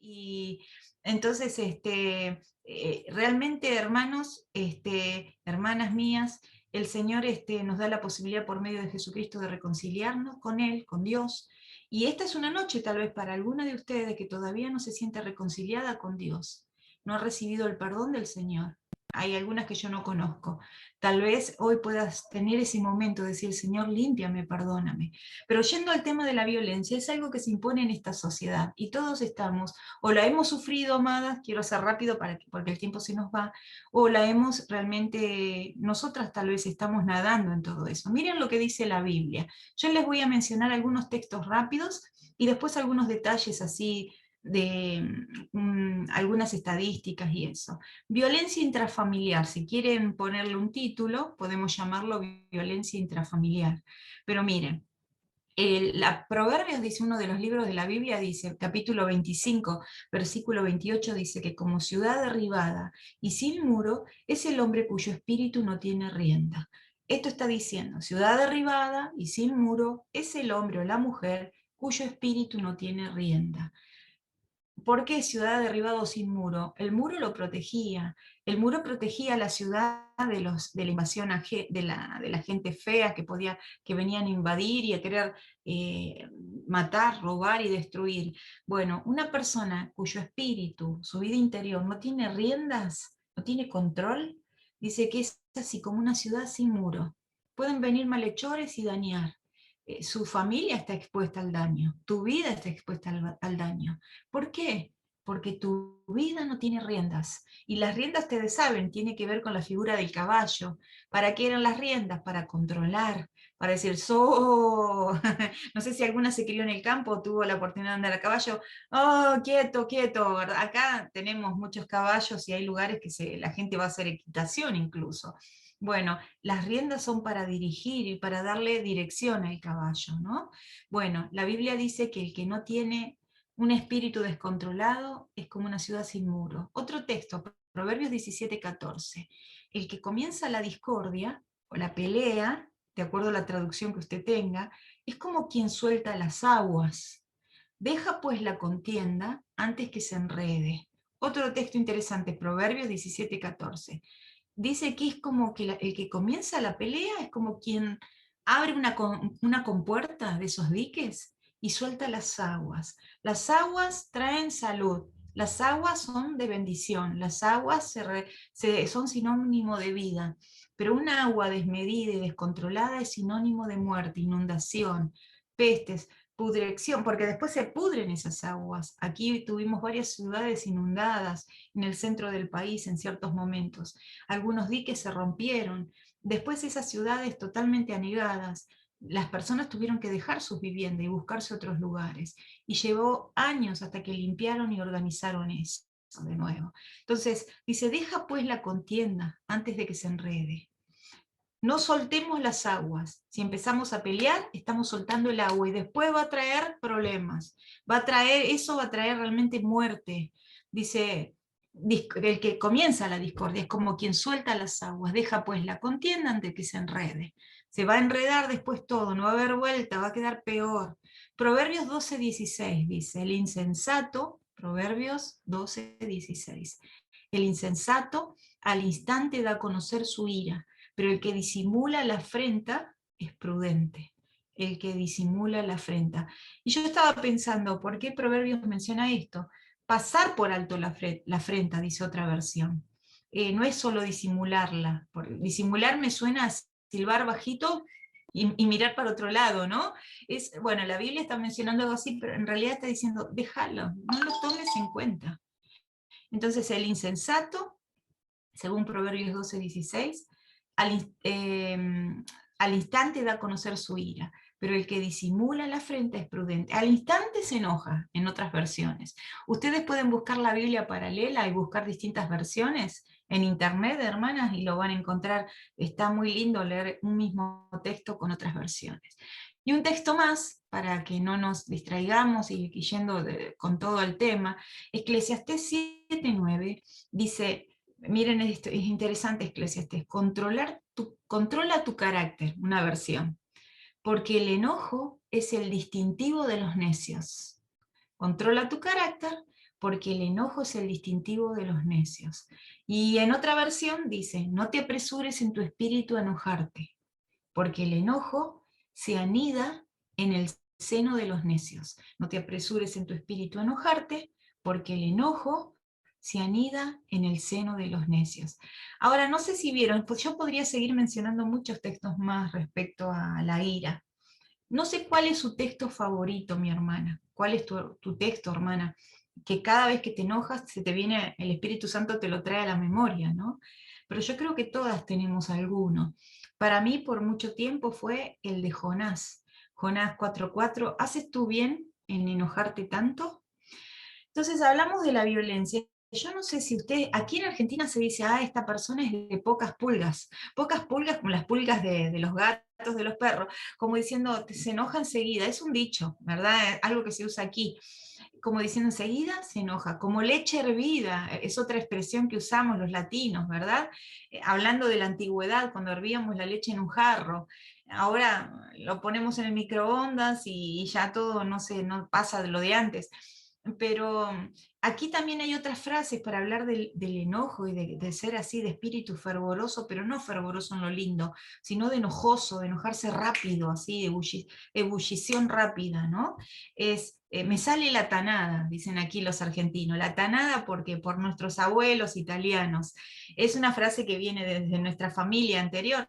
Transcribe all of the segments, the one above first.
Y entonces, realmente, hermanos, hermanas mías, el Señor nos da la posibilidad por medio de Jesucristo de reconciliarnos con Él, con Dios. Y esta es una noche tal vez para alguna de ustedes que todavía no se siente reconciliada con Dios, no ha recibido el perdón del Señor. Hay algunas que yo no conozco. Tal vez hoy puedas tener ese momento de decir, Señor, límpiame, perdóname. Pero yendo al tema de la violencia, es algo que se impone en esta sociedad y todos estamos, o la hemos sufrido, amadas, quiero hacer rápido porque el tiempo se nos va, o la hemos realmente, nosotras tal vez estamos nadando en todo eso. Miren lo que dice la Biblia. Yo les voy a mencionar algunos textos rápidos y después algunos detalles así de algunas estadísticas y eso. Violencia intrafamiliar, si quieren ponerle un título, podemos llamarlo violencia intrafamiliar. Pero miren, la Proverbios dice, uno de los libros de la Biblia dice, capítulo 25, versículo 28, dice que como ciudad derribada y sin muro es el hombre cuyo espíritu no tiene rienda. Esto está diciendo, ciudad derribada y sin muro es el hombre o la mujer cuyo espíritu no tiene rienda. ¿Por qué ciudad derribada o sin muro? El muro lo protegía. El muro protegía a la ciudad de la invasión de la gente fea que venían a invadir y a querer matar, robar y destruir. Bueno, una persona cuyo espíritu, su vida interior, no tiene riendas, no tiene control, dice que es así como una ciudad sin muro. Pueden venir malhechores y dañar. Su familia está expuesta al daño, tu vida está expuesta al daño. ¿Por qué? Porque tu vida no tiene riendas. Y las riendas, ustedes saben, tiene que ver con la figura del caballo. ¿Para qué eran las riendas? Para controlar, para decir, no sé si alguna se crió en el campo, tuvo la oportunidad de andar a caballo, oh, quieto, quieto, ¿verdad? Acá tenemos muchos caballos y hay lugares que la gente va a hacer equitación incluso. Bueno, las riendas son para dirigir y para darle dirección al caballo, ¿no? Bueno, la Biblia dice que el que no tiene un espíritu descontrolado es como una ciudad sin muro. Otro texto, Proverbios 17:14. El que comienza la discordia o la pelea, de acuerdo a la traducción que usted tenga, es como quien suelta las aguas. Deja pues la contienda antes que se enrede. Otro texto interesante, Proverbios 17:14. Dice que es como que el que comienza la pelea es como quien abre una compuerta de esos diques y suelta las aguas. Las aguas traen salud, las aguas son de bendición, las aguas son sinónimo de vida, pero un agua desmedida y descontrolada es sinónimo de muerte, inundación, pestes, pudrección, porque después se pudren esas aguas. Aquí tuvimos varias ciudades inundadas en el centro del país en ciertos momentos. Algunos diques se rompieron. Después esas ciudades totalmente anegadas, las personas tuvieron que dejar sus viviendas y buscarse otros lugares. Y llevó años hasta que limpiaron y organizaron eso de nuevo. Entonces, dice, deja pues la contienda antes de que se enrede. No soltemos las aguas. Si empezamos a pelear, estamos soltando el agua y después va a traer problemas. Eso va a traer realmente muerte. Dice, el que comienza la discordia es como quien suelta las aguas. Deja pues la contienda antes de que se enrede. Se va a enredar después todo, no va a haber vuelta, va a quedar peor. Proverbios 12:16 dice, el insensato, Proverbios 12:16, el insensato al instante da a conocer su ira, pero el que disimula la afrenta es prudente. El que disimula la afrenta. Y yo estaba pensando, ¿por qué Proverbios menciona esto? Pasar por alto la afrenta, dice otra versión. No es solo disimularla. Disimular me suena a silbar bajito y mirar para otro lado, ¿no? Bueno, la Biblia está mencionando algo así, pero en realidad está diciendo, déjalo, no lo tomes en cuenta. Entonces el insensato, según Proverbios 12:16, al instante da a conocer su ira, pero el que disimula la frente es prudente. Al instante se enoja, en otras versiones. Ustedes pueden buscar la Biblia paralela y buscar distintas versiones en internet, hermanas, y lo van a encontrar. Está muy lindo leer un mismo texto con otras versiones. Y un texto más, para que no nos distraigamos y yendo con todo el tema, Eclesiastés 7:9 dice, miren esto, es interesante Eclesiastés, controla tu carácter, una versión, porque el enojo es el distintivo de los necios. Controla tu carácter, porque el enojo es el distintivo de los necios. Y en otra versión dice, no te apresures en tu espíritu a enojarte, porque el enojo se anida en el seno de los necios. No te apresures en tu espíritu a enojarte, porque el enojo se anida en el seno de los necios. Ahora, no sé si vieron, pues yo podría seguir mencionando muchos textos más respecto a la ira. No sé cuál es su texto favorito, mi hermana. ¿Cuál es tu texto, hermana? Que cada vez que te enojas, se te viene, el Espíritu Santo te lo trae a la memoria, ¿no? Pero yo creo que todas tenemos alguno. Para mí, por mucho tiempo, fue el de Jonás. Jonás 4:4, ¿haces tú bien en enojarte tanto? Entonces hablamos de la violencia. Yo no sé si usted, aquí en Argentina se dice, esta persona es de pocas pulgas como las pulgas de los gatos, de los perros, como diciendo, se enoja enseguida, es un dicho, ¿verdad? Algo que se usa aquí, como diciendo enseguida se enoja, como leche hervida, es otra expresión que usamos los latinos, ¿verdad? Hablando de la antigüedad, cuando hervíamos la leche en un jarro, ahora lo ponemos en el microondas y ya todo no se, no pasa de lo de antes. Pero aquí también hay otras frases para hablar del enojo y de ser así, de espíritu fervoroso, pero no fervoroso en lo lindo, sino de enojoso, de enojarse rápido, así, de ebullición rápida, ¿no? Me sale la tanada, dicen aquí los argentinos, la tanada porque por nuestros abuelos italianos. Es una frase que viene desde nuestra familia anterior,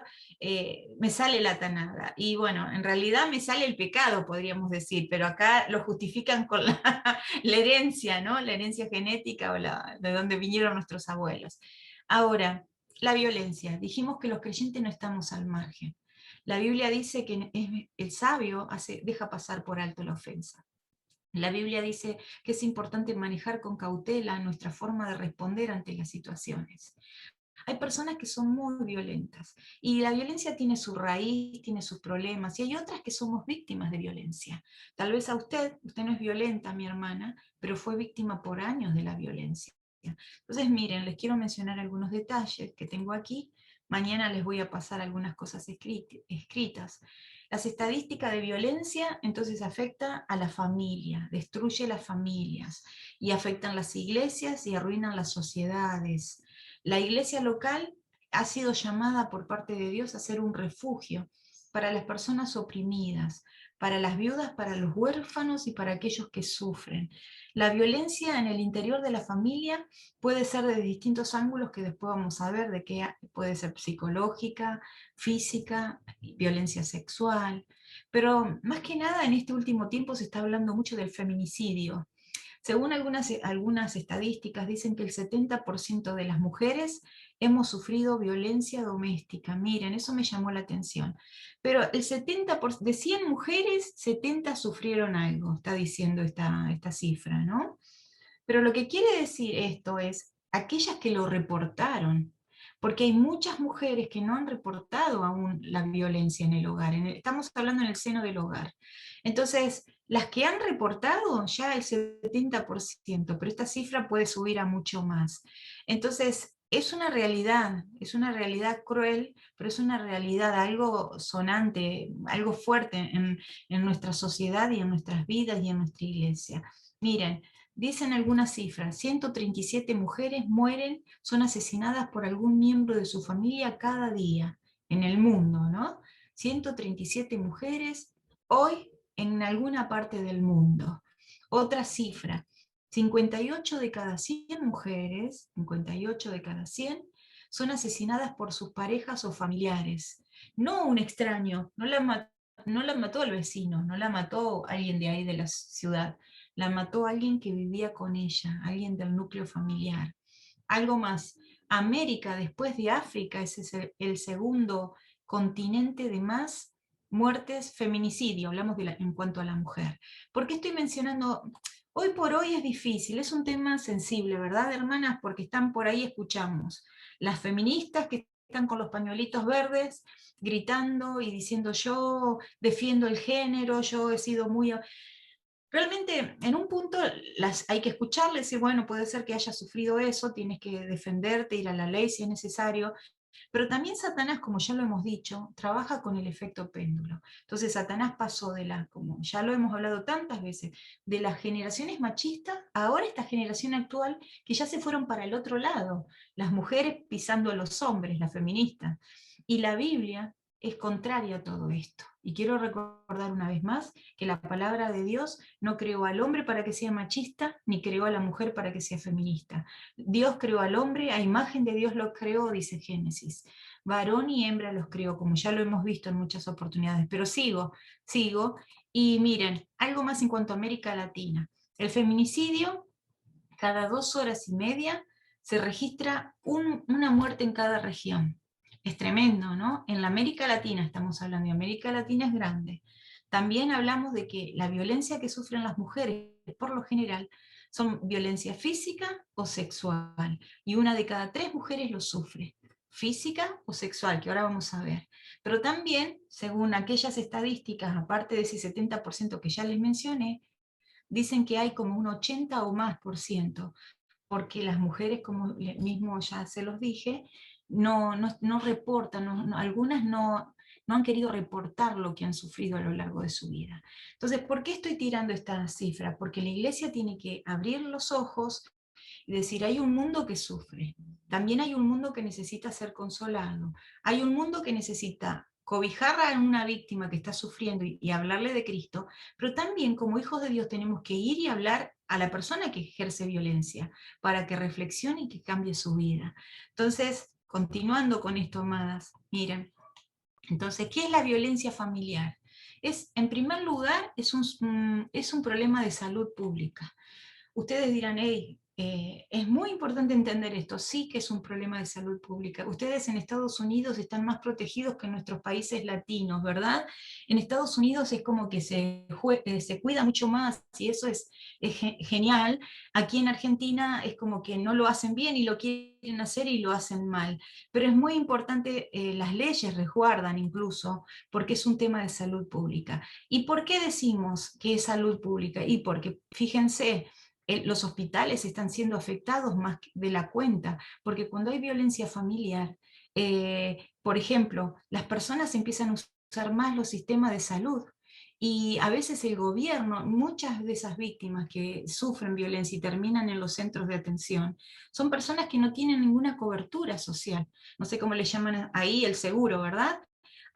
me sale la tanada. Y bueno, en realidad me sale el pecado, podríamos decir, pero acá lo justifican con la herencia, ¿no? La herencia genética o de donde vinieron nuestros abuelos. Ahora, la violencia. Dijimos que los creyentes no estamos al margen. La Biblia dice que el sabio deja pasar por alto la ofensa. La Biblia dice que es importante manejar con cautela nuestra forma de responder ante las situaciones. Hay personas que son muy violentas y la violencia tiene su raíz, tiene sus problemas y hay otras que somos víctimas de violencia. Tal vez usted no es violenta, mi hermana, pero fue víctima por años de la violencia. Entonces, miren, les quiero mencionar algunos detalles que tengo aquí. Mañana les voy a pasar algunas cosas escritas. Las estadísticas de violencia entonces afecta a la familia, destruye las familias y afectan las iglesias y arruinan las sociedades. La iglesia local ha sido llamada por parte de Dios a ser un refugio para las personas oprimidas, para las viudas, para los huérfanos y para aquellos que sufren. La violencia en el interior de la familia puede ser de distintos ángulos que después vamos a ver, de que puede ser psicológica, física, violencia sexual, pero más que nada en este último tiempo se está hablando mucho del feminicidio. Según algunas estadísticas, dicen que el 70% de las mujeres hemos sufrido violencia doméstica. Miren, eso me llamó la atención. Pero el 70%, de 100 mujeres, 70 sufrieron algo, está diciendo esta cifra, ¿no? Pero lo que quiere decir esto es aquellas que lo reportaron, porque hay muchas mujeres que no han reportado aún la violencia en el hogar, estamos hablando en el seno del hogar. Entonces, las que han reportado ya el 70%, pero esta cifra puede subir a mucho más. Entonces, es una realidad cruel, pero es una realidad, algo sonante, algo fuerte en nuestra sociedad y en nuestras vidas y en nuestra iglesia. Miren, dicen algunas cifras, 137 mujeres mueren, son asesinadas por algún miembro de su familia cada día en el mundo, ¿no? 137 mujeres hoy en alguna parte del mundo. Otra cifra, 58 de cada 100 mujeres, 58 de cada 100, son asesinadas por sus parejas o familiares. No un extraño, no la mató el vecino, no la mató alguien de ahí de la ciudad, la mató alguien que vivía con ella, alguien del núcleo familiar. Algo más, América después de África es el segundo continente de más muertes, feminicidio, hablamos en cuanto a la mujer. ¿Por qué estoy mencionando? Hoy por hoy es difícil, es un tema sensible, ¿verdad, hermanas? Porque están por ahí, escuchamos, las feministas que están con los pañuelitos verdes, gritando y diciendo yo defiendo el género, yo he sido muy... Realmente, en un punto hay que escucharles y bueno, puede ser que hayas sufrido eso, tienes que defenderte, ir a la ley si es necesario, Pero también Satanás, como ya lo hemos dicho, trabaja con el efecto péndulo. Entonces Satanás pasó de las, como ya lo hemos hablado tantas veces, de las generaciones machistas, a ahora esta generación actual, que ya se fueron para el otro lado, las mujeres pisando a los hombres, las feministas. Y la Biblia es contraria a todo esto. Y quiero recordar una vez más que la palabra de Dios no creó al hombre para que sea machista, ni creó a la mujer para que sea feminista. Dios creó al hombre, a imagen de Dios lo creó, dice Génesis. Varón y hembra los creó, como ya lo hemos visto en muchas oportunidades. Pero sigo. Y miren, algo más en cuanto a América Latina. El feminicidio, cada 2 horas y media se registra una muerte en cada región. Es tremendo, ¿no? En la América Latina estamos hablando, y América Latina es grande. También hablamos de que la violencia que sufren las mujeres, por lo general, son violencia física o sexual, y 1 de cada 3 mujeres lo sufre, física o sexual, que ahora vamos a ver. Pero también, según aquellas estadísticas, aparte de ese 70% que ya les mencioné, dicen que hay como un 80 o más por ciento, porque las mujeres, como mismo ya se los dije, no reportan, algunas no han querido reportar lo que han sufrido a lo largo de su vida. Entonces, ¿por qué estoy tirando esta cifra? Porque la iglesia tiene que abrir los ojos y decir, hay un mundo que sufre, también hay un mundo que necesita ser consolado, hay un mundo que necesita cobijar a una víctima que está sufriendo y hablarle de Cristo, pero también como hijos de Dios tenemos que ir y hablar a la persona que ejerce violencia para que reflexione y que cambie su vida. Entonces, continuando con esto, amadas, miren, entonces, ¿qué es la violencia familiar? En primer lugar, es un problema de salud pública. Ustedes dirán, hey, es muy importante entender esto, sí que es un problema de salud pública. Ustedes en Estados Unidos están más protegidos que en nuestros países latinos, ¿verdad? En Estados Unidos es como que se cuida mucho más y eso es genial. Aquí en Argentina es como que no lo hacen bien y lo quieren hacer y lo hacen mal. Pero es muy importante, las leyes resguardan incluso, porque es un tema de salud pública. ¿Y por qué decimos que es salud pública? Y porque, fíjense, los hospitales están siendo afectados más de la cuenta, porque cuando hay violencia familiar, por ejemplo, las personas empiezan a usar más los sistemas de salud, y a veces el gobierno, muchas de esas víctimas que sufren violencia y terminan en los centros de atención, son personas que no tienen ninguna cobertura social, no sé cómo le llaman ahí, el seguro, ¿verdad?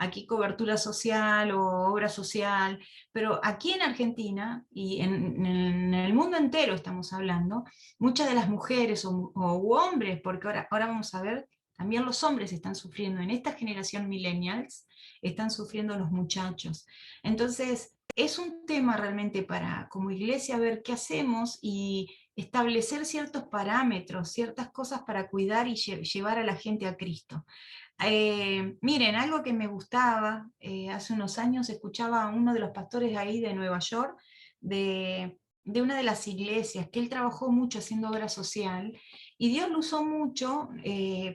Aquí cobertura social o obra social, pero aquí en Argentina y en el mundo entero estamos hablando, muchas de las mujeres o hombres, porque ahora vamos a ver, también los hombres están sufriendo, en esta generación millennials, están sufriendo los muchachos. Entonces, es un tema realmente para como iglesia ver qué hacemos y establecer ciertos parámetros, ciertas cosas para cuidar y llevar a la gente a Cristo. Miren, algo que me gustaba, hace unos años escuchaba a uno de los pastores ahí de Nueva York, de una de las iglesias, que él trabajó mucho haciendo obra social, y Dios lo usó mucho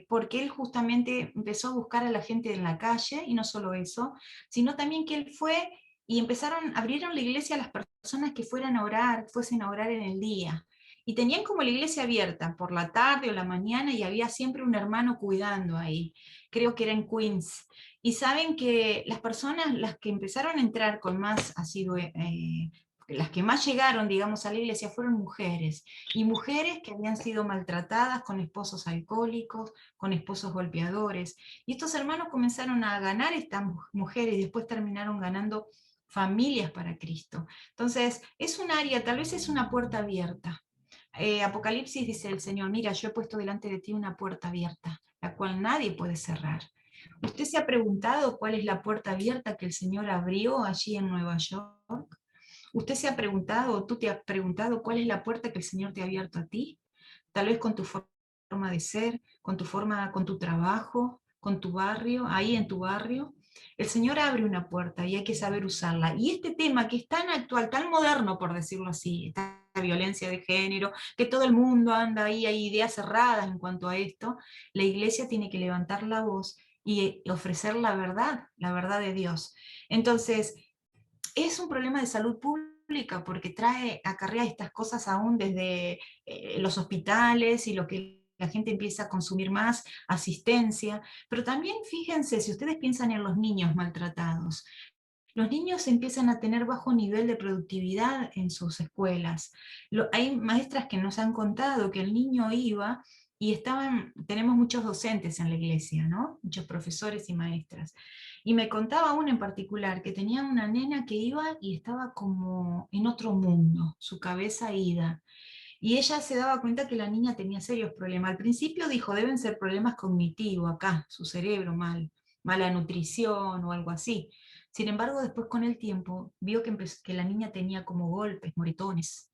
porque él justamente empezó a buscar a la gente en la calle, y no solo eso, sino también que él fue y abrieron la iglesia a las personas que fuesen a orar en el día. Y tenían como la iglesia abierta por la tarde o la mañana y había siempre un hermano cuidando ahí, creo que era en Queens. Y saben que las personas, las que empezaron a entrar con más las que más llegaron, digamos, a la iglesia fueron mujeres, y mujeres que habían sido maltratadas con esposos alcohólicos, con esposos golpeadores. Y estos hermanos comenzaron a ganar estas mujeres y después terminaron ganando familias para Cristo. Entonces, es un área, tal vez es una puerta abierta. Apocalipsis dice el Señor, mira, yo he puesto delante de ti una puerta abierta, la cual nadie puede cerrar. ¿Usted se ha preguntado cuál es la puerta abierta que el Señor abrió allí en Nueva York? ¿Usted se ha preguntado, o tú te has preguntado cuál es la puerta que el Señor te ha abierto a ti? Tal vez con tu forma de ser, con tu forma, con tu trabajo, con tu barrio, ahí en tu barrio. El Señor abre una puerta y hay que saber usarla. Y este tema que es tan actual, tan moderno, por decirlo así, esta violencia de género, que todo el mundo anda ahí, hay ideas cerradas en cuanto a esto, la iglesia tiene que levantar la voz y ofrecer la verdad de Dios. Entonces, es un problema de salud pública porque acarrea estas cosas aún desde los hospitales y lo que la gente empieza a consumir más asistencia, pero también fíjense, si ustedes piensan en los niños maltratados, los niños empiezan a tener bajo nivel de productividad en sus escuelas. Hay maestras que nos han contado que el niño iba y tenemos muchos docentes en la iglesia, ¿no? Muchos profesores y maestras. Y me contaba una en particular que tenía una nena que iba y estaba como en otro mundo, su cabeza ida. Y ella se daba cuenta que la niña tenía serios problemas. Al principio dijo, deben ser problemas cognitivos acá, su cerebro mal, mala nutrición o algo así. Sin embargo, después con el tiempo vio que la niña tenía como golpes, moretones.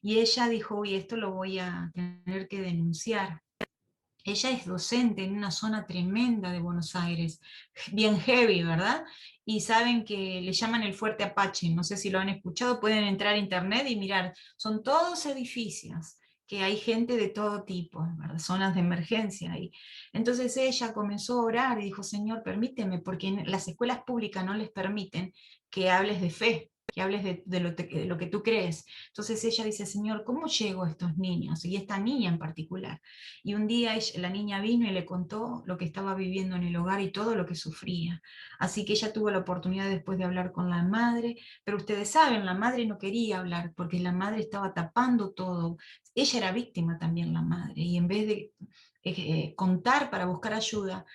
Y ella dijo, uy, esto lo voy a tener que denunciar. Ella es docente en una zona tremenda de Buenos Aires, bien heavy, ¿verdad? Y saben que le llaman el Fuerte Apache, no sé si lo han escuchado, pueden entrar a internet y mirar, son todos edificios, que hay gente de todo tipo, ¿verdad? Zonas de emergencia ahí. Entonces ella comenzó a orar y dijo, Señor, permíteme, porque en las escuelas públicas no les permiten que hables de fe, que hables de lo que tú crees. Entonces ella dice, Señor, ¿cómo llego a estos niños? Y esta niña en particular. Y un día la niña vino y le contó lo que estaba viviendo en el hogar y todo lo que sufría. Así que ella tuvo la oportunidad después de hablar con la madre, pero ustedes saben, la madre no quería hablar porque la madre estaba tapando todo. Ella era víctima también, la madre, y en vez de contar para buscar ayuda,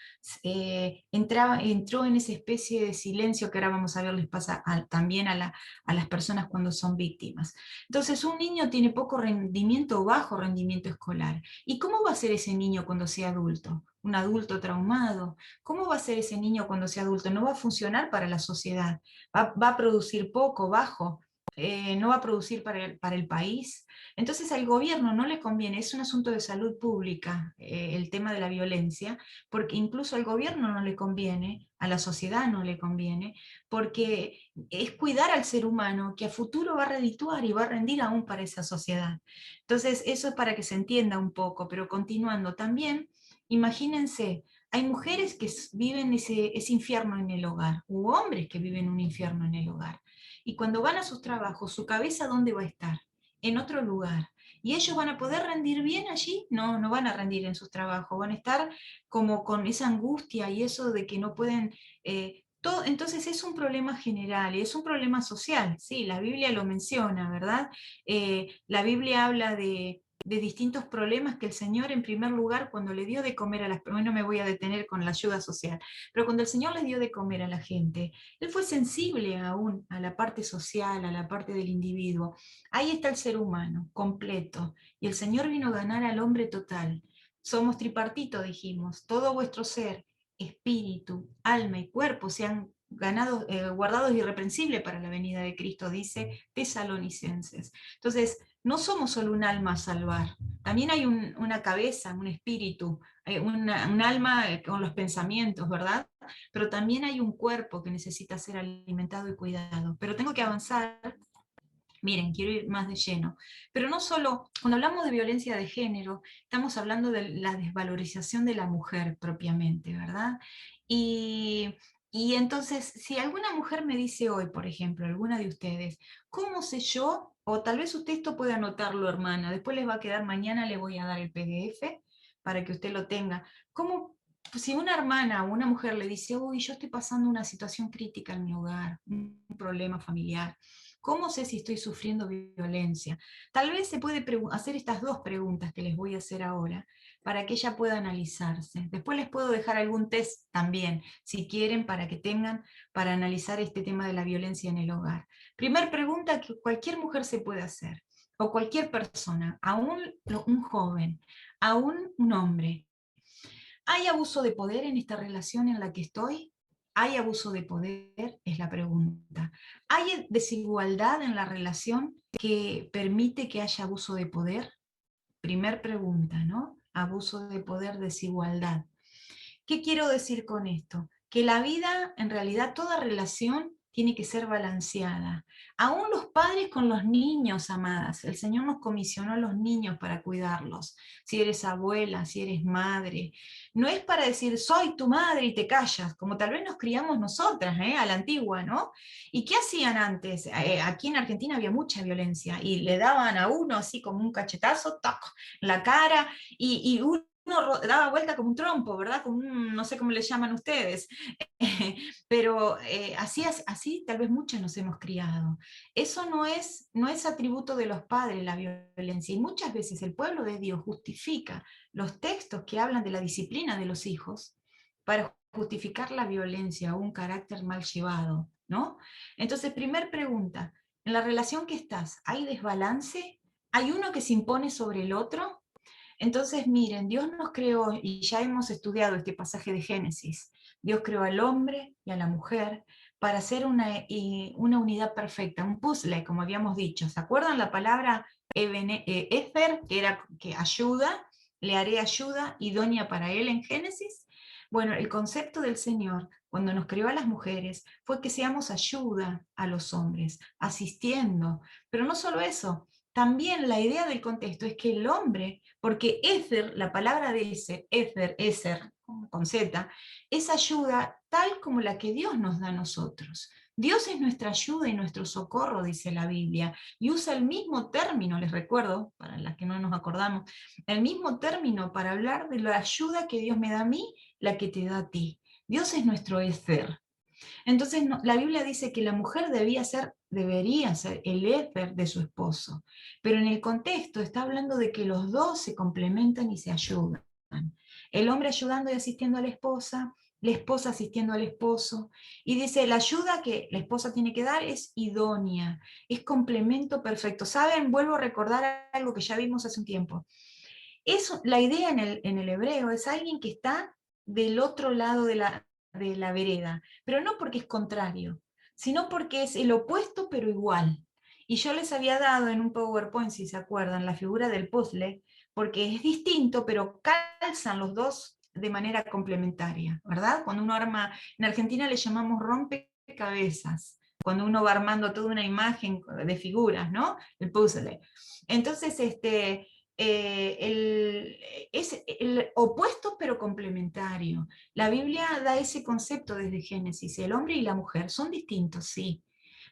entró en esa especie de silencio que ahora vamos a ver les pasa también a las personas cuando son víctimas. Entonces, un niño tiene poco rendimiento o bajo rendimiento escolar. ¿Y cómo va a ser ese niño cuando sea adulto? Un adulto traumado. ¿Cómo va a ser ese niño cuando sea adulto? No va a funcionar para la sociedad. Va a producir poco, bajo. No va a producir para el país. Entonces al gobierno no le conviene, es un asunto de salud pública, el tema de la violencia, porque incluso al gobierno no le conviene, a la sociedad no le conviene, porque es cuidar al ser humano que a futuro va a redituar y va a rendir aún para esa sociedad. Entonces, eso es para que se entienda un poco, pero continuando también, imagínense, hay mujeres que viven ese infierno en el hogar, u hombres que viven un infierno en el hogar. Y cuando van a sus trabajos, su cabeza, ¿dónde va a estar? En otro lugar. ¿Y ellos van a poder rendir bien allí? No, no van a rendir en sus trabajos, van a estar como con esa angustia y eso de que no pueden entonces es un problema general y es un problema social, sí, la Biblia lo menciona, ¿verdad? La Biblia habla de distintos problemas que el Señor en primer lugar cuando le dio de comer a las personas, no me voy a detener con la ayuda social, pero cuando el Señor le dio de comer a la gente, Él fue sensible aún a la parte social, a la parte del individuo. Ahí está el ser humano, completo, y el Señor vino a ganar al hombre total. Somos tripartito, dijimos, todo vuestro ser, espíritu, alma y cuerpo sean guardados irreprensibles para la venida de Cristo, dice Tesalonicenses. Entonces, no somos solo un alma a salvar, también hay una cabeza, un espíritu, un alma con los pensamientos, ¿verdad? Pero también hay un cuerpo que necesita ser alimentado y cuidado. Pero tengo que avanzar. Miren, quiero ir más de lleno. Pero no solo, cuando hablamos de violencia de género, estamos hablando de la desvalorización de la mujer propiamente, ¿verdad? Y, y entonces, si alguna mujer me dice hoy, por ejemplo, alguna de ustedes, ¿cómo sé yo? O tal vez usted esto puede anotarlo, hermana, después les va a quedar, mañana le voy a dar el PDF para que usted lo tenga. ¿Cómo, si una hermana o una mujer le dice, uy, yo estoy pasando una situación crítica en mi hogar, un problema familiar? ¿Cómo sé si estoy sufriendo violencia? Tal vez se puede hacer estas dos preguntas que les voy a hacer ahora para que ella pueda analizarse. Después les puedo dejar algún test también, si quieren, para que tengan para analizar este tema de la violencia en el hogar. Primer pregunta que cualquier mujer se puede hacer, o cualquier persona, aún un joven, aún un hombre. ¿Hay abuso de poder en esta relación en la que estoy? ¿Hay abuso de poder? Es la pregunta. ¿Hay desigualdad en la relación que permite que haya abuso de poder? Primer pregunta, ¿no? Abuso de poder, desigualdad. ¿Qué quiero decir con esto? Que la vida, en realidad, toda relación tiene que ser balanceada. Aún los padres con los niños, amadas. El Señor nos comisionó a los niños para cuidarlos. Si eres abuela, si eres madre. No es para decir, soy tu madre y te callas, como tal vez nos criamos nosotras, a la antigua, ¿no? ¿Y qué hacían antes? Aquí en Argentina había mucha violencia y le daban a uno así como un cachetazo, ¡tac!, en la cara, y uno daba vuelta como un trompo, ¿verdad? Como un, no sé cómo le llaman ustedes, pero así tal vez muchas nos hemos criado. Eso no es atributo de los padres, la violencia, y muchas veces el pueblo de Dios justifica los textos que hablan de la disciplina de los hijos para justificar la violencia o un carácter mal llevado, ¿no? Entonces, primer pregunta, en la relación que estás, ¿hay desbalance? ¿Hay uno que se impone sobre el otro? Entonces, miren, Dios nos creó, y ya hemos estudiado este pasaje de Génesis, Dios creó al hombre y a la mujer para hacer una unidad perfecta, un puzzle, como habíamos dicho. ¿Se acuerdan la palabra Efer, que era que ayuda, le haré ayuda, idónea para él en Génesis? Bueno, el concepto del Señor, cuando nos creó a las mujeres, fue que seamos ayuda a los hombres, asistiendo. Pero no solo eso, también la idea del contexto es que el hombre, porque Éter, la palabra de ese, Éser, con Z, es ayuda tal como la que Dios nos da a nosotros. Dios es nuestra ayuda y nuestro socorro, dice la Biblia, y usa el mismo término, les recuerdo, para las que no nos acordamos, el mismo término para hablar de la ayuda que Dios me da a mí, la que te da a ti. Dios es nuestro Éter. Entonces la Biblia dice que la mujer debería ser el éter de su esposo, pero en el contexto está hablando de que los dos se complementan y se ayudan. El hombre ayudando y asistiendo a la esposa asistiendo al esposo, y dice, la ayuda que la esposa tiene que dar es idónea, es complemento perfecto. ¿Saben? Vuelvo a recordar algo que ya vimos hace un tiempo. La idea en el hebreo es alguien que está del otro lado de la vereda, pero no porque es contrario, sino porque es el opuesto pero igual. Y yo les había dado en un PowerPoint, si se acuerdan, la figura del puzzle, porque es distinto, pero calzan los dos de manera complementaria, ¿verdad? Cuando uno arma, en Argentina le llamamos rompecabezas, cuando uno va armando toda una imagen de figuras, ¿no? El puzzle. Entonces, es el opuesto pero complementario. La Biblia da ese concepto desde Génesis. El hombre y la mujer son distintos, sí,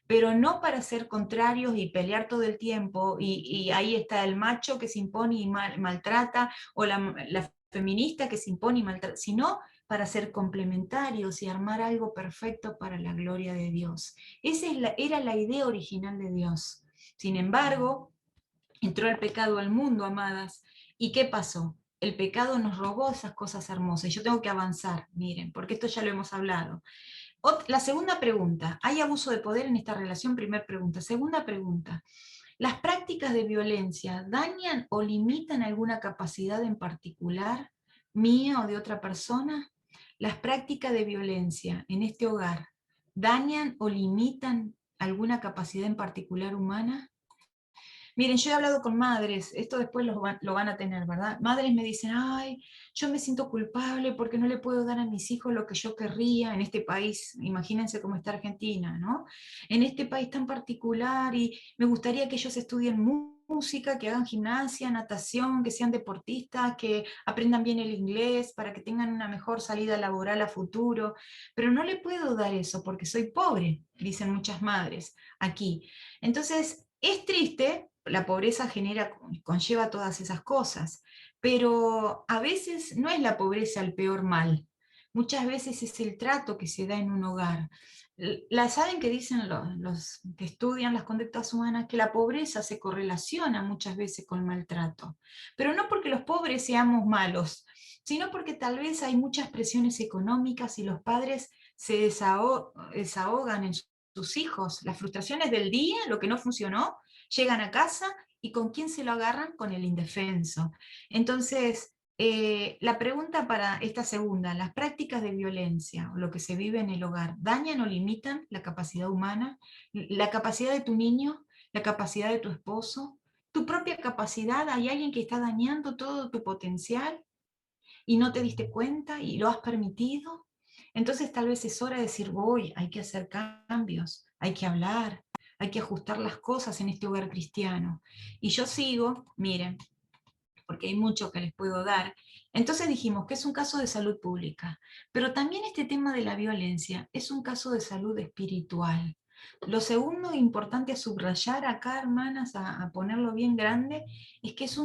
pero no para ser contrarios y pelear todo el tiempo, y ahí está el macho que se impone y maltrata, o la feminista que se impone y maltrata, sino para ser complementarios y armar algo perfecto para la gloria de Dios. Era la idea original de Dios. Sin embargo, entró el pecado al mundo, amadas. ¿Y qué pasó? El pecado nos robó esas cosas hermosas. Y yo tengo que avanzar, miren, porque esto ya lo hemos hablado. La segunda pregunta, ¿hay abuso de poder en esta relación? Primera pregunta. Segunda pregunta, ¿las prácticas de violencia dañan o limitan alguna capacidad en particular, mía o de otra persona? ¿Las prácticas de violencia en este hogar dañan o limitan alguna capacidad en particular humana? Miren, yo he hablado con madres, esto después lo van a tener, ¿verdad? Madres me dicen, ay, yo me siento culpable porque no le puedo dar a mis hijos lo que yo querría en este país, imagínense cómo está Argentina, ¿no? En este país tan particular, y me gustaría que ellos estudien música, que hagan gimnasia, natación, que sean deportistas, que aprendan bien el inglés para que tengan una mejor salida laboral a futuro, pero no le puedo dar eso porque soy pobre, dicen muchas madres aquí. Entonces, es triste, la pobreza conlleva todas esas cosas, pero a veces no es la pobreza el peor mal, muchas veces es el trato que se da en un hogar. Saben que dicen los que estudian las conductas humanas que la pobreza se correlaciona muchas veces con maltrato, pero no porque los pobres seamos malos, sino porque tal vez hay muchas presiones económicas y los padres se desahogan en sus hijos, las frustraciones del día, lo que no funcionó, llegan a casa y ¿con quién se lo agarran? Con el indefenso. Entonces, la pregunta para esta segunda, ¿las prácticas de violencia o lo que se vive en el hogar dañan o limitan la capacidad humana, la capacidad de tu niño, la capacidad de tu esposo, tu propia capacidad? ¿Hay alguien que está dañando todo tu potencial y no te diste cuenta y lo has permitido? Entonces tal vez es hora de decir, voy, hay que hacer cambios, hay que hablar, hay que ajustar las cosas en este hogar cristiano. Y yo sigo, miren, porque hay mucho que les puedo dar. Entonces dijimos que es un caso de salud pública, pero también este tema de la violencia es un caso de salud espiritual. Lo segundo importante a subrayar acá, hermanas, a ponerlo bien grande, es que es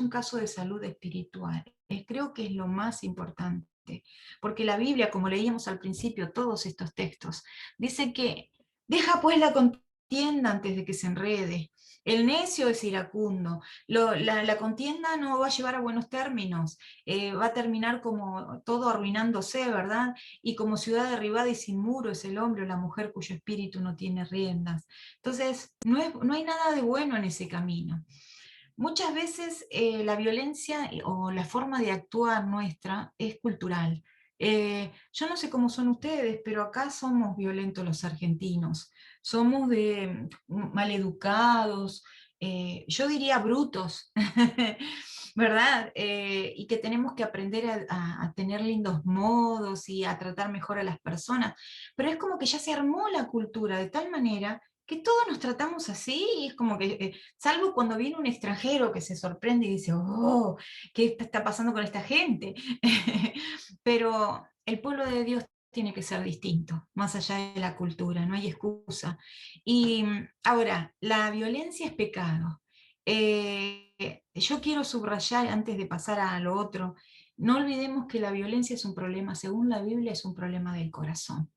un caso de salud espiritual. Creo que es lo más importante, porque la Biblia, como leíamos al principio, todos estos textos, dice que deja pues la contienda antes de que se enrede. El necio es iracundo. La contienda no va a llevar a buenos términos, va a terminar como todo arruinándose, ¿verdad? Y como ciudad derribada y sin muro es el hombre o la mujer cuyo espíritu no tiene riendas. Entonces, no hay nada de bueno en ese camino. Muchas veces la violencia o la forma de actuar nuestra es cultural. Yo no sé cómo son ustedes, pero acá somos violentos los argentinos. Somos de maleducados, yo diría brutos, ¿verdad? Y que tenemos que aprender a tener lindos modos y a tratar mejor a las personas. Pero es como que ya se armó la cultura de tal manera que todos nos tratamos así, y es como que, salvo cuando viene un extranjero que se sorprende y dice, oh, ¿qué está pasando con esta gente? Pero el pueblo de Dios tiene que ser distinto, más allá de la cultura, no hay excusa. Y ahora, la violencia es pecado. Yo quiero subrayar, antes de pasar a lo otro, no olvidemos que la violencia es un problema, según la Biblia, es un problema del corazón.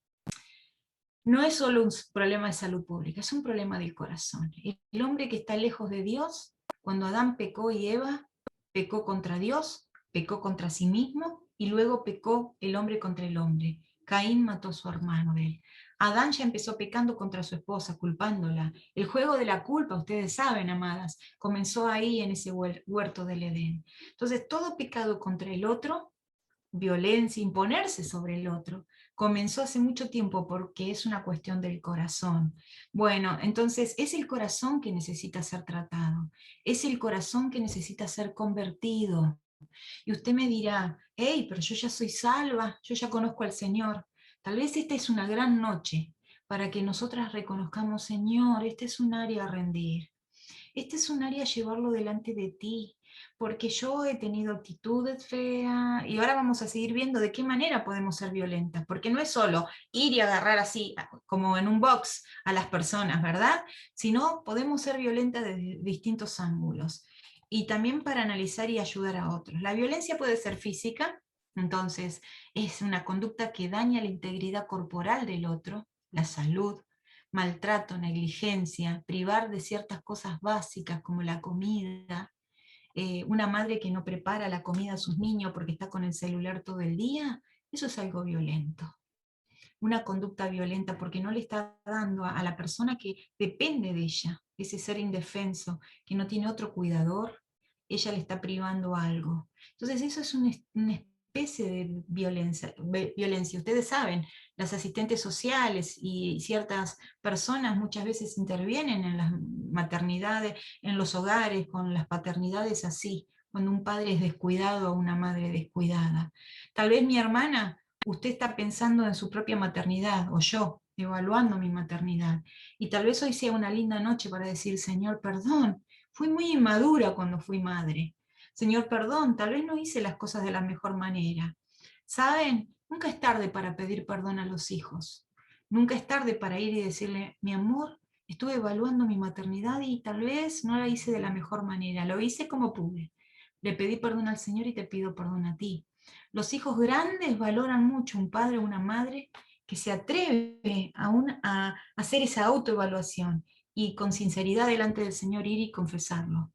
No es solo un problema de salud pública, es un problema del corazón. El hombre que está lejos de Dios, cuando Adán pecó y Eva, pecó contra Dios, pecó contra sí mismo y luego pecó el hombre contra el hombre. Caín mató a su hermano de él. Adán ya empezó pecando contra su esposa, culpándola. El juego de la culpa, ustedes saben, amadas, comenzó ahí en ese huerto del Edén. Entonces, todo pecado contra el otro, violencia, imponerse sobre el otro, comenzó hace mucho tiempo porque es una cuestión del corazón. Bueno, entonces es el corazón que necesita ser tratado, es el corazón que necesita ser convertido. Y usted me dirá, hey, pero yo ya soy salva, yo ya conozco al Señor. Tal vez esta es una gran noche para que nosotras reconozcamos, Señor, este es un área a rendir. Este es un área a llevarlo delante de ti, porque yo he tenido actitudes feas y ahora vamos a seguir viendo de qué manera podemos ser violentas, porque no es solo ir y agarrar así, como en un box, a las personas, ¿verdad? Sino podemos ser violentas desde distintos ángulos. Y también para analizar y ayudar a otros. La violencia puede ser física, entonces es una conducta que daña la integridad corporal del otro, la salud, maltrato, negligencia, privar de ciertas cosas básicas como la comida, una madre que no prepara la comida a sus niños porque está con el celular todo el día, eso es algo violento. Una conducta violenta porque no le está dando a la persona que depende de ella, ese ser indefenso, que no tiene otro cuidador, ella le está privando algo. Entonces eso es una especie de violencia. Ustedes saben, las asistentes sociales y ciertas personas muchas veces intervienen en las maternidades, en los hogares, con las paternidades así, cuando un padre es descuidado o una madre descuidada. Tal vez mi hermana, usted está pensando en su propia maternidad, o yo, evaluando mi maternidad. Y tal vez hoy sea una linda noche para decir, Señor, perdón, fui muy inmadura cuando fui madre. Señor, perdón, tal vez no hice las cosas de la mejor manera. ¿Saben? Nunca es tarde para pedir perdón a los hijos. Nunca es tarde para ir y decirle, mi amor, estuve evaluando mi maternidad y tal vez no la hice de la mejor manera. Lo hice como pude. Le pedí perdón al Señor y te pido perdón a ti. Los hijos grandes valoran mucho un padre o una madre que se atreve a hacer esa autoevaluación y con sinceridad delante del Señor ir y confesarlo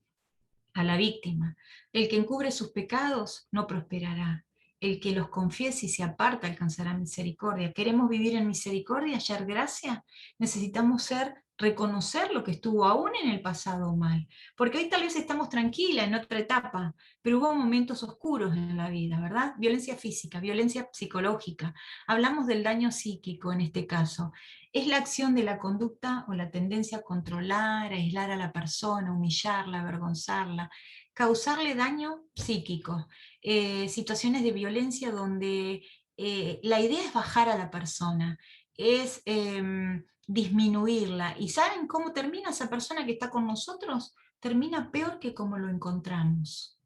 a la víctima. El que encubre sus pecados no prosperará. El que los confiese y se aparta alcanzará misericordia. ¿Queremos vivir en misericordia, hallar gracia? Necesitamos reconocer lo que estuvo aún en el pasado mal. Porque hoy tal vez estamos tranquilas en otra etapa, pero hubo momentos oscuros en la vida, ¿verdad? Violencia física, violencia psicológica. Hablamos del daño psíquico en este caso. Es la acción de la conducta o la tendencia a controlar, a aislar a la persona, humillarla, avergonzarla, causarle daño psíquico, situaciones de violencia donde la idea es bajar a la persona, es disminuirla. ¿Y saben cómo termina esa persona que está con nosotros? Termina peor que como lo encontramos.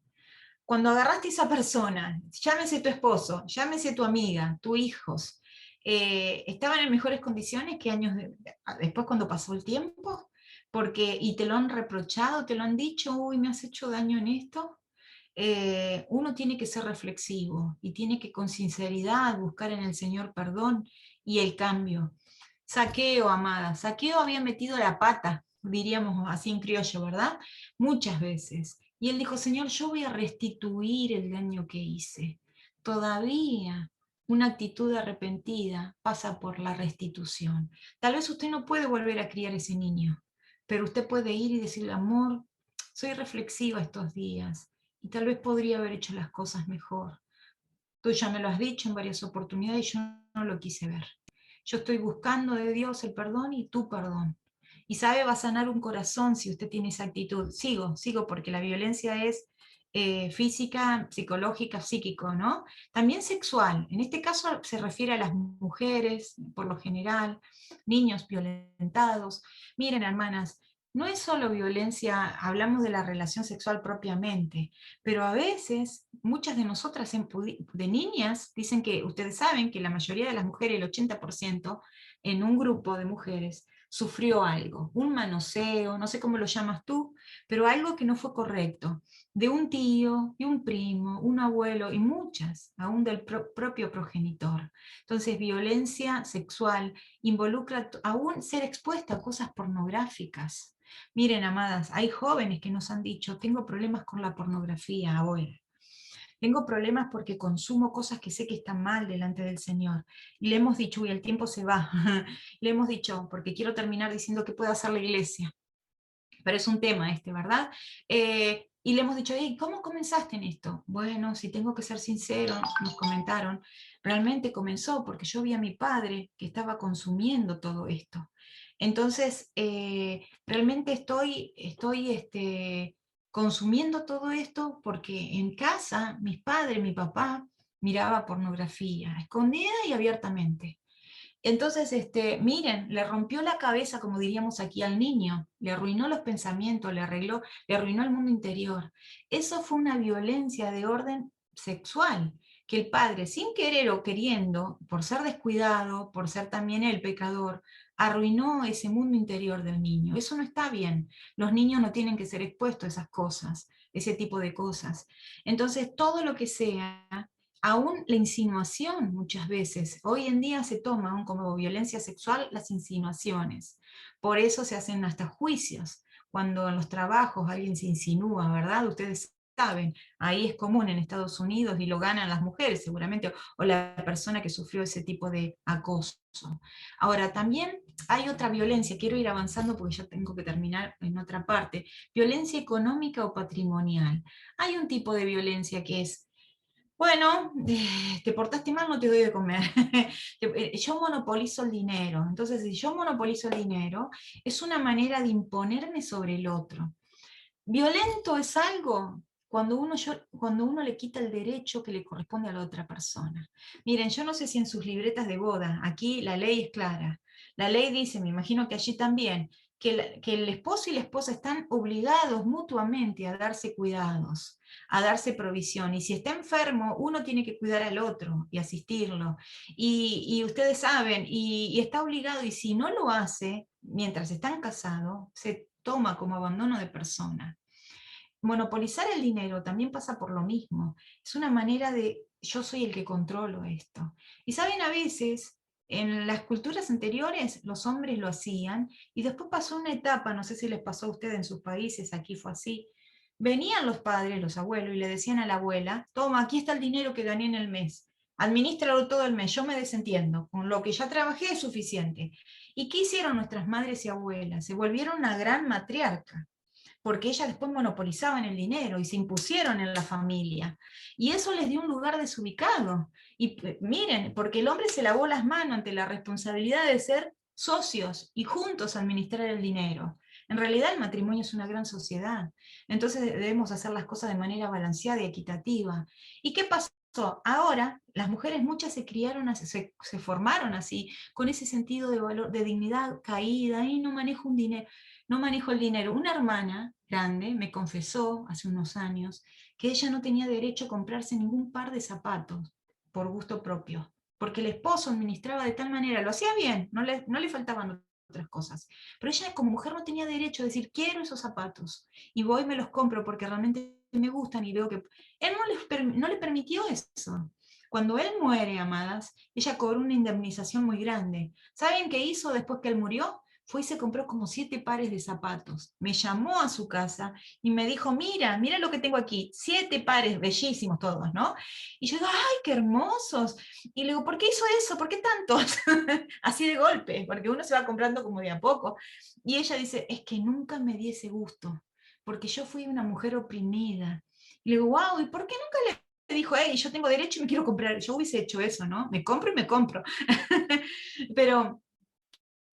Cuando agarraste a esa persona, llámese tu esposo, llámese tu amiga, tus hijos, estaban en mejores condiciones que años después cuando pasó el tiempo, porque, y te lo han reprochado, te lo han dicho, uy, me has hecho daño en esto. Uno tiene que ser reflexivo y tiene que con sinceridad buscar en el Señor perdón y el cambio. Saqueo, amada, Saqueo había metido la pata, diríamos así en criollo, ¿verdad? Muchas veces. Y él dijo, Señor, yo voy a restituir el daño que hice. Todavía una actitud arrepentida pasa por la restitución. Tal vez usted no puede volver a criar ese niño, pero usted puede ir y decirle, amor, soy reflexiva estos días y tal vez podría haber hecho las cosas mejor. Tú ya me lo has dicho en varias oportunidades y yo no lo quise ver. Yo estoy buscando de Dios el perdón y tu perdón. Y sabe, va a sanar un corazón si usted tiene esa actitud. Sigo, porque la violencia es física, psicológica, psíquico, ¿no? También sexual. En este caso se refiere a las mujeres, por lo general, niños violentados. Miren, hermanas, no es solo violencia, hablamos de la relación sexual propiamente, pero a veces muchas de nosotras de niñas dicen que ustedes saben que la mayoría de las mujeres, el 80% en un grupo de mujeres, sufrió algo, un manoseo, no sé cómo lo llamas tú, pero algo que no fue correcto, de un tío, de un primo, un abuelo y muchas, aún del propio progenitor. Entonces, violencia sexual involucra aún ser expuesta a cosas pornográficas. Miren, amadas, hay jóvenes que nos han dicho, tengo problemas con la pornografía ahora. Tengo problemas porque consumo cosas que sé que están mal delante del Señor. Y le hemos dicho, uy, el tiempo se va. Le hemos dicho, porque quiero terminar diciendo qué puede hacer la iglesia. Pero es un tema este, ¿verdad? Y le hemos dicho, hey, ¿cómo comenzaste en esto? Bueno, si tengo que ser sincero, nos comentaron, realmente comenzó porque yo vi a mi padre que estaba consumiendo todo esto. Entonces, realmente estoy consumiendo todo esto porque en casa mis padres, mi papá, miraba pornografía, escondida y abiertamente. Entonces, miren, le rompió la cabeza, como diríamos aquí, al niño, le arruinó los pensamientos, le arruinó el mundo interior. Eso fue una violencia de orden sexual, que el padre, sin querer o queriendo, por ser descuidado, por ser también el pecador, arruinó ese mundo interior del niño. Eso no está bien. Los niños no tienen que ser expuestos a esas cosas, ese tipo de cosas. Entonces, todo lo que sea aún la insinuación muchas veces, hoy en día se toman como violencia sexual las insinuaciones, por eso se hacen hasta juicios, cuando en los trabajos alguien se insinúa, ¿verdad? Ustedes saben, ahí es común en Estados Unidos y lo ganan las mujeres seguramente, o la persona que sufrió ese tipo de acoso. Ahora, también hay otra violencia, quiero ir avanzando porque ya tengo que terminar en otra parte, violencia económica o patrimonial. Hay un tipo de violencia que es bueno, te portaste mal, no te doy de comer. Yo monopolizo el dinero. Entonces, si yo monopolizo el dinero, es una manera de imponerme sobre el otro. Violento es algo cuando uno le quita el derecho que le corresponde a la otra persona. Miren, yo no sé si en sus libretas de boda, aquí la ley es clara. La ley dice, me imagino que allí también, que el esposo y la esposa están obligados mutuamente a darse cuidados, a darse provisión. Y si está enfermo, uno tiene que cuidar al otro y asistirlo. Y ustedes saben, y está obligado, y si no lo hace, mientras están casados, se toma como abandono de persona. Monopolizar el dinero también pasa por lo mismo. Es una manera de, yo soy el que controlo esto. Y saben, a veces, en las culturas anteriores, los hombres lo hacían, y después pasó una etapa, no sé si les pasó a ustedes en sus países, aquí fue así. Venían los padres, los abuelos, y le decían a la abuela, toma, aquí está el dinero que gané en el mes. Administralo todo el mes, yo me desentiendo, con lo que ya trabajé es suficiente. ¿Y qué hicieron nuestras madres y abuelas? Se volvieron una gran matriarca porque ellas después monopolizaban el dinero y se impusieron en la familia. Y eso les dio un lugar desubicado. Y miren, porque el hombre se lavó las manos ante la responsabilidad de ser socios y juntos administrar el dinero. En realidad el matrimonio es una gran sociedad, entonces debemos hacer las cosas de manera balanceada y equitativa. ¿Y qué pasó? Ahora las mujeres muchas se criaron, se formaron así, con ese sentido de valor, de dignidad caída, y no manejo un dinero, no manejo el dinero. Una hermana grande me confesó hace unos años que ella no tenía derecho a comprarse ningún par de zapatos por gusto propio. porque el esposo administraba de tal manera, lo hacía bien, no le faltaban otras cosas, pero ella como mujer no tenía derecho a decir, quiero esos zapatos, y voy y me los compro porque realmente me gustan, y veo que él no le permitió eso. Cuando él muere, amadas, ella cobró una indemnización muy grande. ¿Saben qué hizo después que él murió? Fue y se compró como 7 pares de zapatos. Me llamó a su casa y me dijo, mira, mira lo que tengo aquí, 7 pares, bellísimos todos, ¿no? Y yo digo, ¡ay, qué hermosos! Y le digo, ¿por qué hizo eso? ¿Por qué tantos? Así de golpe, porque uno se va comprando como de a poco. Y ella dice, es que nunca me di ese gusto, porque yo fui una mujer oprimida. Y le digo, wow, ¿y por qué nunca le dijo, hey, yo tengo derecho y me quiero comprar? Yo hubiese hecho eso, ¿no? Me compro y me compro. Pero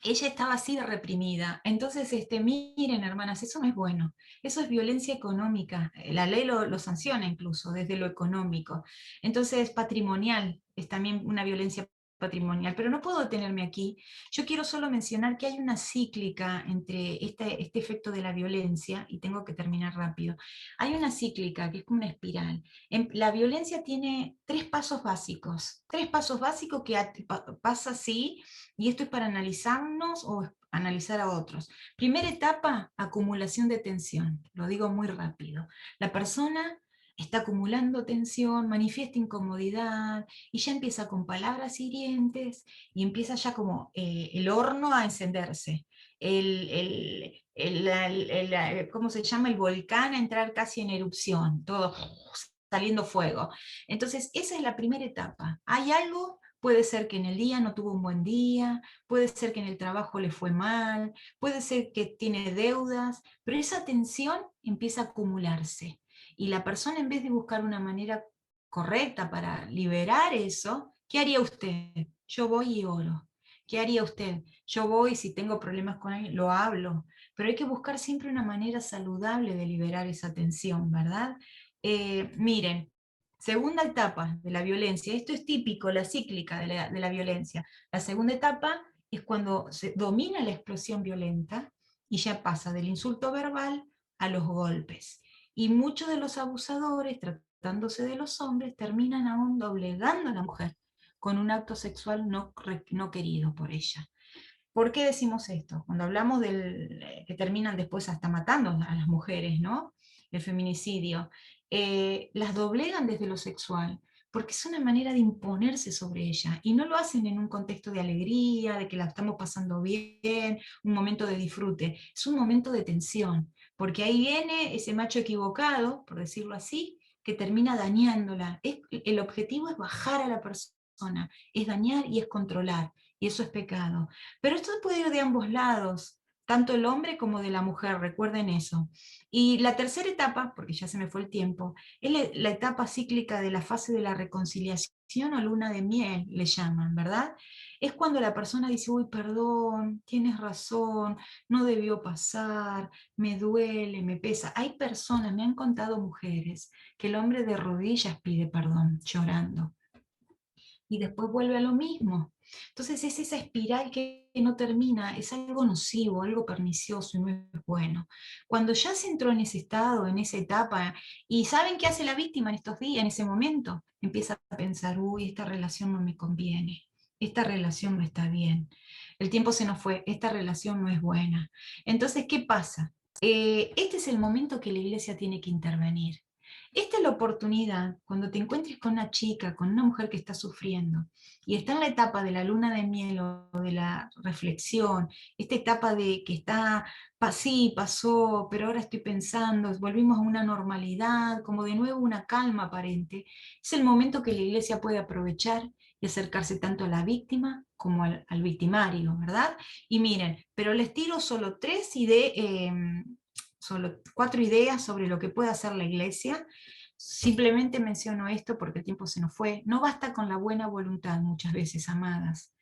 ella estaba así de reprimida. Entonces, miren, hermanas, eso no es bueno. Eso es violencia económica. La ley lo sanciona incluso desde lo económico. Entonces, patrimonial es también una violencia patrimonial. Pero no puedo detenerme aquí. Yo quiero solo mencionar que hay una cíclica entre este efecto de la violencia, y tengo que terminar rápido. Hay una cíclica que es como una espiral. La violencia tiene 3 pasos básicos que pasa así, y esto es para analizarnos o analizar a otros. Primera etapa, acumulación de tensión. Lo digo muy rápido. La persona está acumulando tensión, manifiesta incomodidad y ya empieza con palabras hirientes y empieza ya como el horno a encenderse. ¿Cómo se llama? El volcán a entrar casi en erupción, todo saliendo fuego. Entonces, esa es la primera etapa. Hay algo. Puede ser que en el día no tuvo un buen día, puede ser que en el trabajo le fue mal, puede ser que tiene deudas, pero esa tensión empieza a acumularse. Y la persona, en vez de buscar una manera correcta para liberar eso, ¿qué haría usted? Yo voy y oro. ¿Qué haría usted? Yo voy, si tengo problemas con alguien, lo hablo. Pero hay que buscar siempre una manera saludable de liberar esa tensión, ¿verdad? Miren, segunda etapa de la violencia, esto es típico, la cíclica de la violencia. La segunda etapa es cuando se domina la explosión violenta y ya pasa del insulto verbal a los golpes. Y muchos de los abusadores, tratándose de los hombres, terminan aún doblegando a la mujer con un acto sexual no querido por ella. ¿Por qué decimos esto? Cuando hablamos que terminan después hasta matando a las mujeres, ¿no? El feminicidio, las doblegan desde lo sexual, porque es una manera de imponerse sobre ella, y no lo hacen en un contexto de alegría, de que la estamos pasando bien, un momento de disfrute, es un momento de tensión, porque ahí viene ese macho equivocado, por decirlo así, que termina dañándola. El objetivo es bajar a la persona, es dañar y es controlar, y eso es pecado. Pero esto puede ir de ambos lados, tanto el hombre como de la mujer, recuerden eso. Y la tercera etapa, porque ya se me fue el tiempo, es la etapa cíclica de la fase de la reconciliación o luna de miel, le llaman, ¿verdad? Es cuando la persona dice, uy, perdón, tienes razón, no debió pasar, me duele, me pesa. Hay personas, me han contado mujeres, que el hombre de rodillas pide perdón, llorando, y después vuelve a lo mismo. Entonces es esa espiral que no termina, es algo nocivo, algo pernicioso y no es bueno. Cuando ya se entró en ese estado, en esa etapa, y ¿saben qué hace la víctima en estos días, en ese momento? Empieza a pensar, uy, esta relación no me conviene, esta relación no está bien, el tiempo se nos fue, esta relación no es buena. Entonces, ¿qué pasa? Este es el momento que la iglesia tiene que intervenir. Esta es la oportunidad, cuando te encuentres con una chica, con una mujer que está sufriendo, y está en la etapa de la luna de miel o de la reflexión, esta etapa de que está, sí, pasó, pero ahora estoy pensando, volvimos a una normalidad, como de nuevo una calma aparente, es el momento que la iglesia puede aprovechar y acercarse tanto a la víctima como al victimario, ¿verdad? Y miren, pero les tiro solo 4 ideas sobre lo que puede hacer la iglesia. Simplemente menciono esto porque el tiempo se nos fue. No basta con la buena voluntad muchas veces, amadas.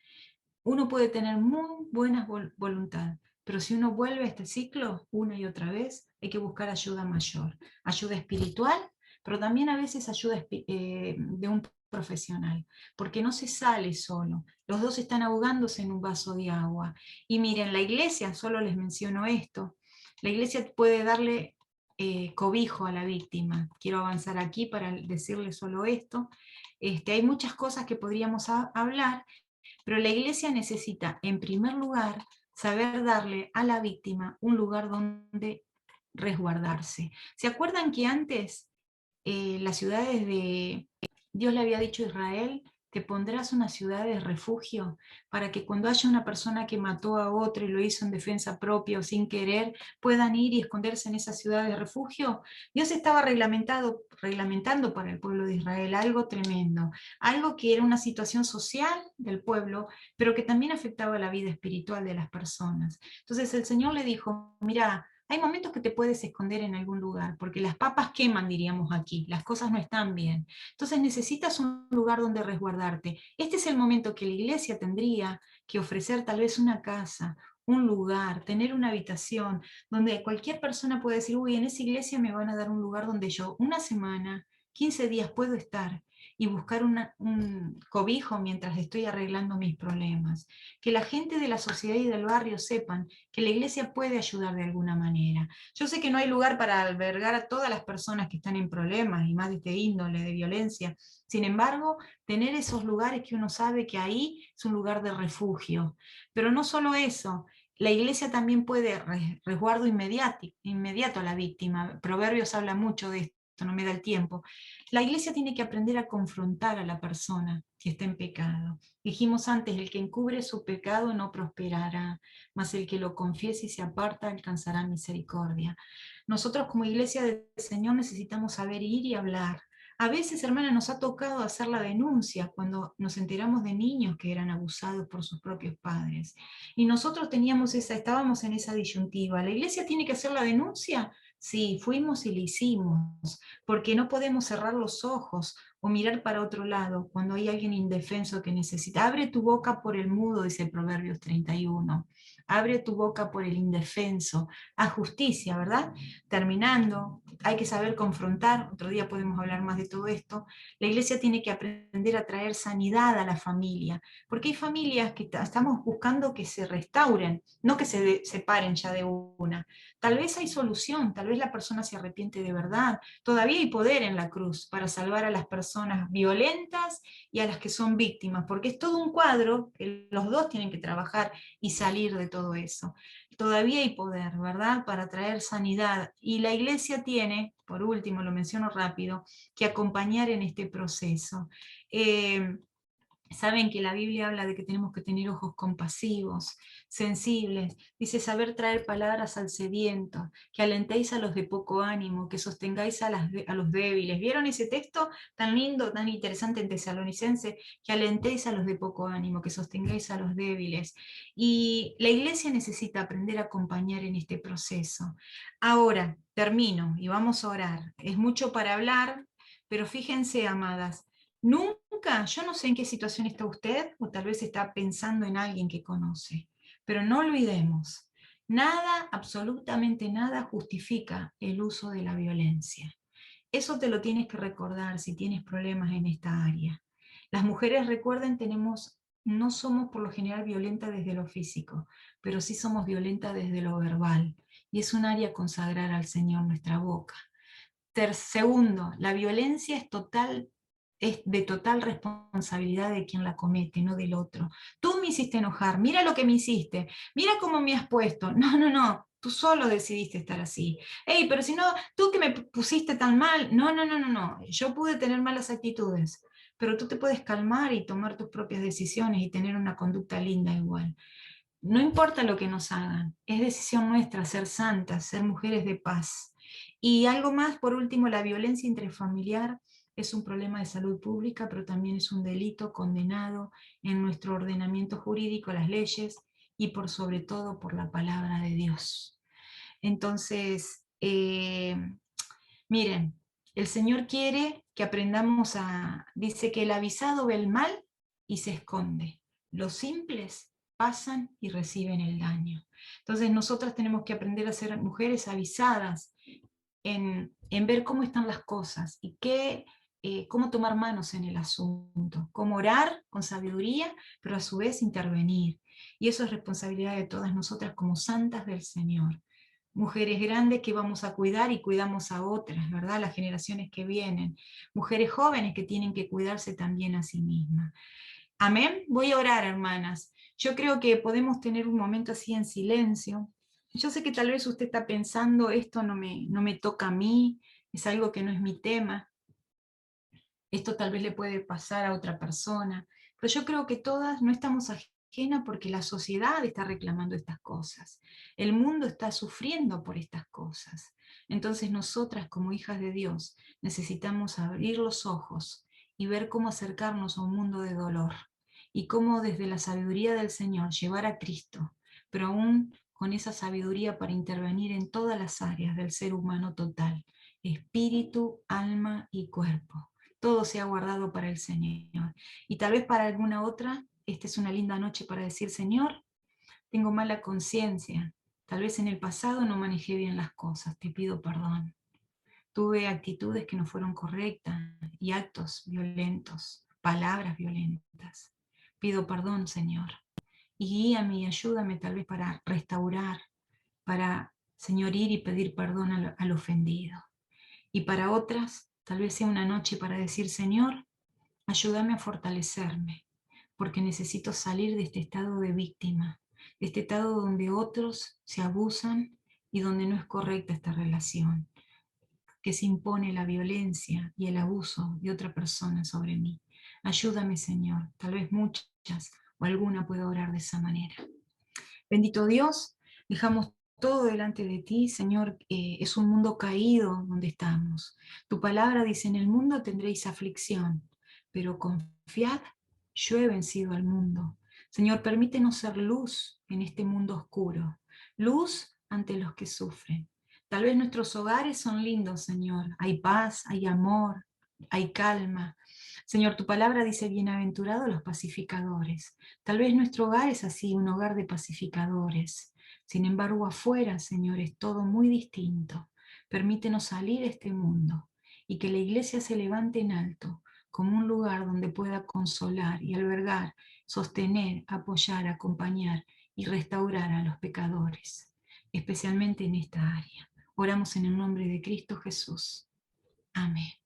Uno puede tener muy buena voluntad, pero si uno vuelve a este ciclo una y otra vez, hay que buscar ayuda mayor, ayuda espiritual, pero también a veces ayuda de un profesional, porque no se sale solo, los dos están ahogándose en un vaso de agua. Y miren, la iglesia, solo les menciono esto, la iglesia puede darle cobijo a la víctima. Quiero avanzar aquí para decirle solo esto. Hay muchas cosas que podríamos hablar, pero la iglesia necesita, en primer lugar, saber darle a la víctima un lugar donde resguardarse. ¿Se acuerdan que antes las ciudades de... Dios le había dicho a Israel, te pondrás una ciudad de refugio para que cuando haya una persona que mató a otro y lo hizo en defensa propia o sin querer, puedan ir y esconderse en esa ciudad de refugio? Dios estaba reglamentando para el pueblo de Israel algo tremendo, algo que era una situación social del pueblo, pero que también afectaba la vida espiritual de las personas. Entonces el Señor le dijo, mira, hay momentos que te puedes esconder en algún lugar, porque las papas queman, diríamos aquí, las cosas no están bien. Entonces necesitas un lugar donde resguardarte. Este es el momento que la iglesia tendría que ofrecer tal vez una casa, un lugar, tener una habitación, donde cualquier persona puede decir, uy, en esa iglesia me van a dar un lugar donde yo una semana, 15 días puedo estar y buscar un cobijo mientras estoy arreglando mis problemas. Que la gente de la sociedad y del barrio sepan que la iglesia puede ayudar de alguna manera. Yo sé que no hay lugar para albergar a todas las personas que están en problemas y más de este índole de violencia. Sin embargo, tener esos lugares que uno sabe que ahí es un lugar de refugio. Pero no solo eso, la iglesia también puede resguardo inmediato a la víctima. Proverbios habla mucho de esto, no me da el tiempo. La iglesia tiene que aprender a confrontar a la persona que está en pecado. Dijimos antes, el que encubre su pecado no prosperará, mas el que lo confiese y se aparta alcanzará misericordia. Nosotros como iglesia del Señor necesitamos saber ir y hablar. A veces, hermana, nos ha tocado hacer la denuncia cuando nos enteramos de niños que eran abusados por sus propios padres. Y nosotros estábamos en esa disyuntiva. ¿La iglesia tiene que hacer la denuncia? Sí, fuimos y la hicimos, porque no podemos cerrar los ojos o mirar para otro lado cuando hay alguien indefenso que necesita. Abre tu boca por el mudo, dice Proverbios 31. Abre tu boca por el indefenso. A justicia, ¿verdad? Terminando, hay que saber confrontar. Otro día podemos hablar más de todo esto. La iglesia tiene que aprender a traer sanidad a la familia, porque hay familias que estamos buscando que se restauren, no que se separen ya de una. Tal vez hay solución, tal vez la persona se arrepiente de verdad. Todavía hay poder en la cruz para salvar a las personas violentas y a las que son víctimas, porque es todo un cuadro que los dos tienen que trabajar y salir de todo eso. Todavía hay poder, ¿verdad?, para traer sanidad. Y la iglesia tiene, por último, lo menciono rápido, que acompañar en este proceso. Saben que la Biblia habla de que tenemos que tener ojos compasivos, sensibles. Dice saber traer palabras al sediento, que alentéis a los de poco ánimo, que sostengáis a los débiles. ¿Vieron ese texto tan lindo, tan interesante en Tesalonicense? Que alentéis a los de poco ánimo, que sostengáis a los débiles. Y la iglesia necesita aprender a acompañar en este proceso. Ahora, termino y vamos a orar. Es mucho para hablar, pero fíjense, amadas, nunca, yo no sé en qué situación está usted, o tal vez está pensando en alguien que conoce, pero no olvidemos, nada, absolutamente nada justifica el uso de la violencia. Eso te lo tienes que recordar si tienes problemas en esta área. Las mujeres, recuerden, no somos por lo general violentas desde lo físico, pero sí somos violentas desde lo verbal, y es un área consagrar al Señor nuestra boca. Segundo, la violencia es de total responsabilidad de quien la comete, no del otro. Tú me hiciste enojar, mira lo que me hiciste, mira cómo me has puesto. No, no, no, tú solo decidiste estar así. Hey, pero si no, tú que me pusiste tan mal, no, no, no, no, no, yo pude tener malas actitudes, pero tú te puedes calmar y tomar tus propias decisiones y tener una conducta linda igual. No importa lo que nos hagan, es decisión nuestra ser santas, ser mujeres de paz. Y algo más, por último, la violencia intrafamiliar es un problema de salud pública, pero también es un delito condenado en nuestro ordenamiento jurídico, las leyes, y por sobre todo por la palabra de Dios. Entonces, miren, el Señor quiere que aprendamos dice que el avisado ve el mal y se esconde. Los simples pasan y reciben el daño. Entonces nosotras tenemos que aprender a ser mujeres avisadas en ver cómo están las cosas y cómo tomar manos en el asunto, cómo orar con sabiduría, pero a su vez intervenir. Y eso es responsabilidad de todas nosotras como santas del Señor. mujeres grandes que vamos a cuidar y cuidamos a otras, ¿verdad? Las generaciones que vienen, mujeres jóvenes que tienen que cuidarse también a sí mismas. Amén. Voy a orar, hermanas. Yo creo que podemos tener un momento así en silencio. Yo sé que tal vez usted está pensando, esto no me toca a mí, es algo que no es mi tema, esto tal vez le puede pasar a otra persona, pero yo creo que todas no estamos ajenas porque la sociedad está reclamando estas cosas, el mundo está sufriendo por estas cosas. Entonces nosotras como hijas de Dios necesitamos abrir los ojos y ver cómo acercarnos a un mundo de dolor y cómo desde la sabiduría del Señor llevar a Cristo, pero aún con esa sabiduría para intervenir en todas las áreas del ser humano total, espíritu, alma y cuerpo. Todo sea guardado para el Señor. Y tal vez para alguna otra, esta es una linda noche para decir, Señor, tengo mala conciencia, tal vez en el pasado no manejé bien las cosas, te pido perdón. Tuve actitudes que no fueron correctas y actos violentos, palabras violentas. Pido perdón, Señor. Y guíame y ayúdame tal vez para restaurar, para, Señor, ir y pedir perdón al ofendido. Y para otras, tal vez sea una noche para decir, Señor, ayúdame a fortalecerme, porque necesito salir de este estado de víctima, de este estado donde otros se abusan y donde no es correcta esta relación, que se impone la violencia y el abuso de otra persona sobre mí. Ayúdame, Señor, tal vez muchas o alguna pueda orar de esa manera. Bendito Dios, dejamos todo delante de ti, Señor, es un mundo caído donde estamos. Tu palabra dice, en el mundo tendréis aflicción, pero confiad, yo he vencido al mundo. Señor, permítenos ser luz en este mundo oscuro, luz ante los que sufren. Tal vez nuestros hogares son lindos, Señor, hay paz, hay amor, hay calma. Señor, tu palabra dice, bienaventurados los pacificadores. Tal vez nuestro hogar es así, un hogar de pacificadores. Sin embargo, afuera, Señor, es todo muy distinto. Permítenos salir a este mundo y que la iglesia se levante en alto como un lugar donde pueda consolar y albergar, sostener, apoyar, acompañar y restaurar a los pecadores, especialmente en esta área. Oramos en el nombre de Cristo Jesús. Amén.